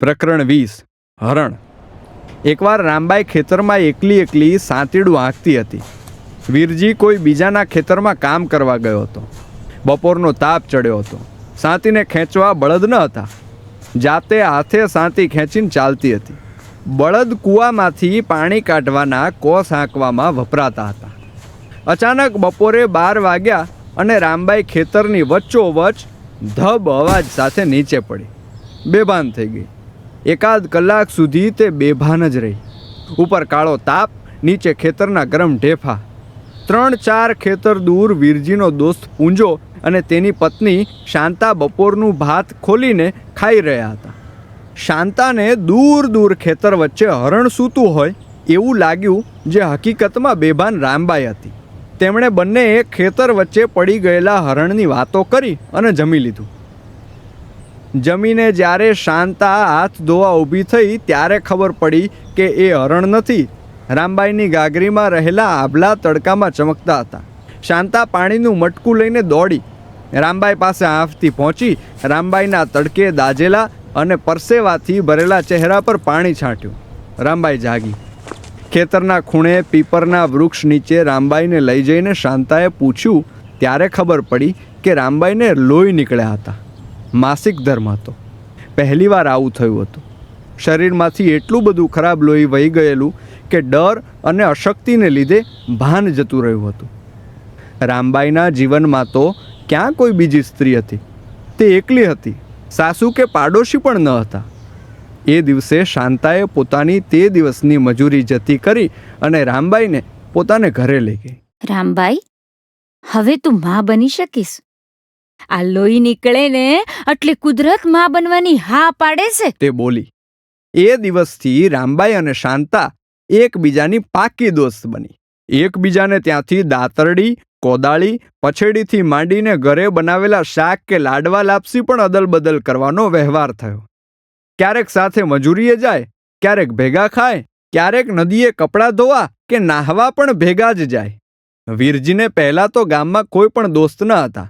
પ્રકરણ 20 હરણ. એકવાર રામબાઈ ખેતરમાં એકલી સાંતીડું આંકતી હતી. વીરજી કોઈ બીજાના ખેતરમાં કામ કરવા ગયો હતો. બપોરનો તાપ ચડ્યો હતો. સાંતીને ખેંચવા બળદ ન હતા. જાતે હાથે સાંતી ખેંચીને ચાલતી હતી. બળદ કૂવામાંથી પાણી કાઢવાના કોસ હાંકવામાં વપરાતા હતા. અચાનક બપોરે 12 વાગ્યા અને રામબાઈ ખેતરની વચ્ચોવચ ધબ અવાજ સાથે નીચે પડી. બેભાન થઈ ગઈ. એકાદ કલાક સુધી તે બેભાન જ રહી. ઉપર કાળો તાપ, નીચે ખેતરના ગરમ ઢેફા. 3-4 ખેતર દૂર વીરજીનો દોસ્ત પૂંજો અને તેની પત્ની શાંતા બપોરનું ભાત ખોલીને ખાઈ રહ્યા હતા. શાંતાને દૂર ખેતર વચ્ચે હરણ સૂતું હોય એવું લાગ્યું, જે હકીકતમાં બેભાન રામબાઈ હતી. તેમણે બંનેએ ખેતર વચ્ચે પડી ગયેલા હરણની વાતો કરી અને જમી લીધું. જમીને જ્યારે શાંતા હાથ ધોવા ઊભી થઈ ત્યારે ખબર પડી કે એ હરણ નથી, રામબાઈની ગાગરીમાં રહેલા આભલા તડકામાં ચમકતા હતા. શાંતા પાણીનું મટકું લઈને દોડી રામબાઈ પાસે હાંફતી પહોંચી રામબાઈના તડકે દાજેલા અને પરસેવાથી ભરેલા ચહેરા પર પાણી છાંટ્યું. રામબાઈ જાગી. ખેતરના ખૂણે પીપરના વૃક્ષ નીચે રામબાઈને લઈ જઈને શાંતાએ પૂછ્યું ત્યારે ખબર પડી કે રામબાઈને લોહી નીકળ્યા હતા. માસિક ધર્મ હતો. પહેલીવાર આવું થયું હતું. શરીરમાંથી એટલું બધું ખરાબ લોહી વહી ગયેલું કે ડર અને અશક્તિને લીધે ભાન જતું રહ્યું હતું. રામબાઈના જીવનમાં તો ક્યાં કોઈ બીજી સ્ત્રી હતી? તે એકલી હતી. સાસુ કે પાડોશી પણ ન હતા. એ દિવસે શાંતાએ પોતાની તે દિવસની મજૂરી જતી કરી અને રામબાઈને પોતાને ઘરે લઈ ગઈ. રામબાઈ, હવે તું માં બની શકીશ. આ લોહી નીકળે ને એટલે કુદરત માં બનવાની હા પાડે છે, તે બોલી. એ દિવસથી રામબાઈ અને શાંતા એકબીજાની પાકી દોસ્ત બની. એકબીજાને ત્યાંથી દાતરડી, કોદાળી, પછેડીથી માંડીને ઘરે બનાવેલા શાક કે લાડવા લાપસી પણ અદલ બદલ કરવાનો વ્યવહાર થયો. ક્યારેક સાથે મજૂરીએ જાય, ક્યારેક ભેગા ખાય, ક્યારેક નદીએ કપડાં ધોવા કે નાહવા પણ ભેગા જ જાય. વીરજીને પહેલાં તો ગામમાં કોઈ પણ દોસ્ત ન હતા,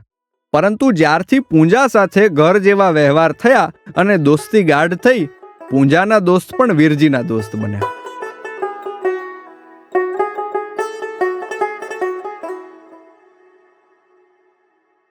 પરંતુ જ્યારથી પૂંજા સાથે ઘર જેવા વ્યવહાર થયા અને દોસ્તી ગાઢ થઈ, પૂંજાના દોસ્ત પણ વીરજીના દોસ્ત બન્યા.